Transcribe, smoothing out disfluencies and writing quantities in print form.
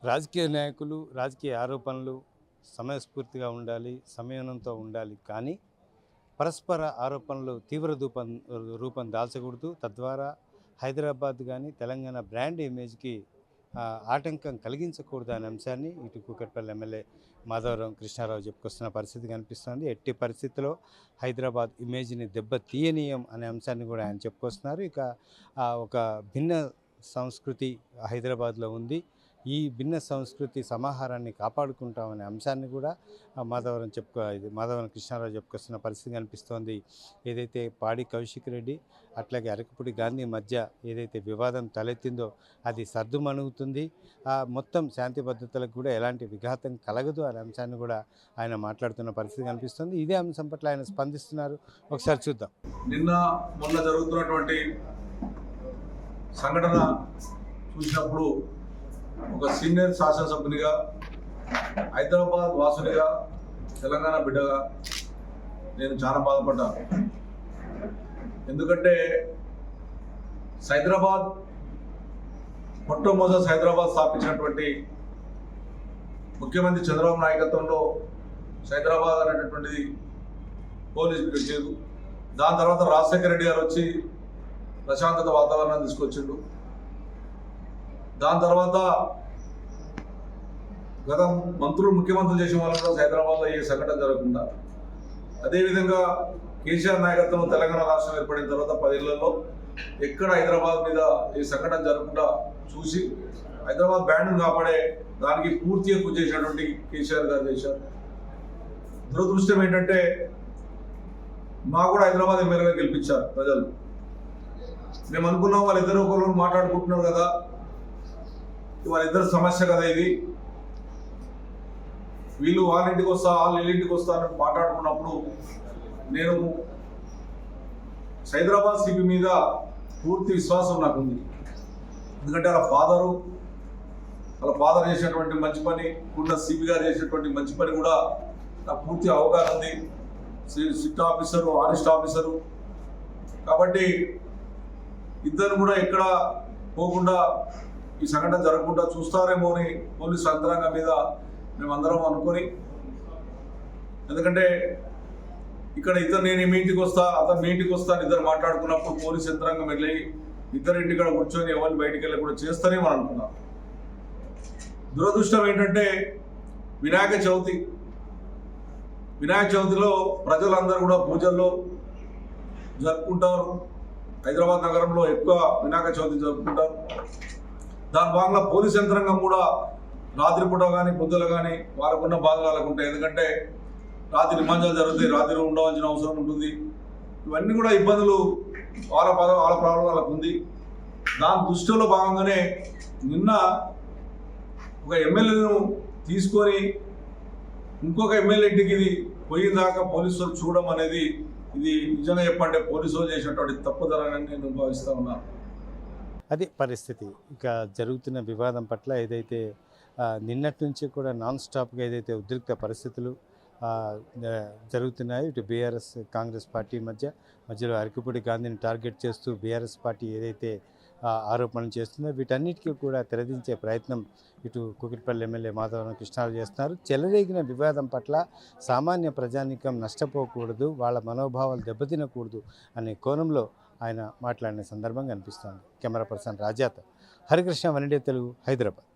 రాజకీయ నాయకులు రాజకీయ ఆరోపణలు సమయస్ఫూర్తిగా ఉండాలి, సంయమనంతో ఉండాలి. కానీ పరస్పర ఆరోపణలు తీవ్ర రూపం దాల్చకూడదు. తద్వారా హైదరాబాద్ కానీ తెలంగాణ బ్రాండ్ ఇమేజ్కి ఆటంకం కలిగించకూడదు అనే అంశాన్ని ఇటు కూకట్పల్లి ఎమ్మెల్యే మాధవరం కృష్ణారావు చెప్పుకొస్తున్న పరిస్థితి కనిపిస్తుంది. ఎట్టి పరిస్థితిలో హైదరాబాద్ ఇమేజ్ని దెబ్బతీయనీయం అనే అంశాన్ని కూడా ఆయన చెప్పుకొస్తున్నారు. ఇక ఒక భిన్న సంస్కృతి హైదరాబాద్లో ఉంది. ఈ భిన్న సంస్కృతి సమాహారాన్ని కాపాడుకుంటామనే అంశాన్ని కూడా మాధవరం కృష్ణారావు చెప్పుకొస్తున్న పరిస్థితి కనిపిస్తోంది. ఏదైతే పాడి కౌశిక్ రెడ్డి అట్లాగే అరకపూడి గాంధీ మధ్య ఏదైతే వివాదం తలెత్తిందో అది సర్దుమణుగుతుంది. మొత్తం శాంతి భద్రతలకు కూడా ఎలాంటి విఘాతం కలగదు అనే అంశాన్ని కూడా ఆయన మాట్లాడుతున్న పరిస్థితి కనిపిస్తుంది. ఇదే అంశం పట్ల ఆయన స్పందిస్తున్నారు. ఒకసారి చూద్దాం. మొన్న జరుగుతున్నటువంటి సంఘటన చూసినప్పుడు ఒక సీనియర్ శాసనసభ్యునిగా, హైదరాబాద్ వాసునిగా, తెలంగాణ బిడ్డగా నేను చాలా బాధపడ్డాను. ఎందుకంటే మొట్టమొదటి హైదరాబాద్ స్థాపించినటువంటి ముఖ్యమంత్రి చంద్రబాబు నాయకత్వంలో హైదరాబాద్ అనేటటువంటిది పోలీసు వచ్చేది. దాని తర్వాత రాజశేఖర రెడ్డి గారు వచ్చి ప్రశాంతత వాతావరణాన్ని తీసుకొచ్చిండు. దాని తర్వాత గత ముఖ్యమంత్రులు చేసిన వాళ్ళు కూడా హైదరాబాద్లో ఈ సంఘటన జరగకుండా, అదేవిధంగా కేసీఆర్ నాయకత్వంలో తెలంగాణ రాష్ట్రం ఏర్పడిన తర్వాత 10 ఏళ్లలో ఎక్కడ హైదరాబాద్ మీద ఈ సంఘటన జరగకుండా చూసి హైదరాబాద్ బ్రాండ్ను కాపాడే దానికి పూర్తిగా కృషి చేసినటువంటి కేసీఆర్ గారు చేశారు. దురదృష్టం ఏంటంటే మా కూడా హైదరాబాద్ ఎమ్మెల్యేగా గెలిపించారు ప్రజలు. మేము అనుకున్నాం వాళ్ళిద్దరు ఒకరు మాట్లాడుకుంటున్నారు కదా, వాళ్ళిద్దరు సమస్య కదా ఇది, వీళ్ళు వాళ్ళ ఇంటికి వస్తా వాళ్ళ ఇంటికి వస్తా అని మాట్లాడుకున్నప్పుడు నేను హైదరాబాద్ సిపి మీద పూర్తి విశ్వాసం నాకుంది. ఎందుకంటే వాళ్ళ ఫాదర్ చేసినటువంటి మంచి పని, ఉన్న సిపి గారు చేసినటువంటి మంచి పని కూడా నాకు పూర్తి అవగాహన ఉంది. సిట్ ఆఫీసరు, ఆనెస్ట్ ఆఫీసరు కాబట్టి ఇద్దరు కూడా ఎక్కడ పోకుండా ఈ సంఘటన జరగకుండా చూస్తారేమో అని పోలీసు యంత్రాంగం మీద మేమందరం అనుకొని, ఎందుకంటే ఇక్కడ నేను మీ ఇంటికి వస్తా, అతను మీ ఇంటికి వస్తా అని ఇద్దరు మాట్లాడుకున్నప్పుడు పోలీసు యంత్రాంగం వెళ్ళి ఇద్దరింటి కూడా కూర్చొని ఎవరిని బయటికి వెళ్ళి కూడా చేస్తారేమో అనుకున్నాం. దురదృష్టం ఏంటంటే వినాయక చవితిలో ప్రజలందరూ కూడా పూజల్లో జరుపుకుంటారు. హైదరాబాద్ నగరంలో ఎక్కువ వినాయక చవితి జరుపుకుంటారు. దాని భాగంగా పోలీస్ యంత్రాంగం కూడా రాత్రిపూట కానీ పొద్దులు కానీ వాళ్ళకున్న బాధలు వాళ్ళకు ఉంటాయి. ఎందుకంటే రాత్రి నిమజ్జనాలు జరుగుతాయి, రాత్రి ఉండవలసిన అవసరం ఉంటుంది. ఇవన్నీ కూడా ఇబ్బందులు వాళ్ళ ప్రాబ్లం వాళ్ళకు ఉంది. దాని దృష్టిలో భాగంగానే నిన్న ఒక ఎమ్మెల్యేను తీసుకొని ఇంకొక ఎమ్మెల్యే ఇంటికి ఇది పోయిందాకా పోలీసులు చూడడం అనేది ఇది నిజంగా చెప్పంటే పోలీసులు చేసినటువంటి తప్పుదరని నేను భావిస్తూ ఉన్నాను. అది పరిస్థితి. ఇక జరుగుతున్న వివాదం పట్ల ఏదైతే నిన్నటి నుంచి కూడా నాన్ స్టాప్గా ఏదైతే ఉద్రిక్త పరిస్థితులు జరుగుతున్నాయో ఇటు బీఆర్ఎస్ కాంగ్రెస్ పార్టీ మధ్యలో అరకపూడి గాంధీని టార్గెట్ చేస్తూ బీఆర్ఎస్ పార్టీ ఏదైతే ఆరోపణలు చేస్తుందో వీటన్నిటికీ కూడా తెరదించే ప్రయత్నం ఇటు కూకట్పల్లి ఎమ్మెల్యే మాధవరం కృష్ణారావు చేస్తున్నారు. చెలరేగిన వివాదం పట్ల సామాన్య ప్రజానీకం నష్టపోకూడదు, వాళ్ళ మనోభావాలు దెబ్బతినకూడదు అనే కోణంలో ఆయన మాట్లాడిన సందర్భం కనిపిస్తోంది. కెమెరా పర్సన్ రాజాతో హరికృష్ణ, వన్ ఇండియా తెలుగు, హైదరాబాద్.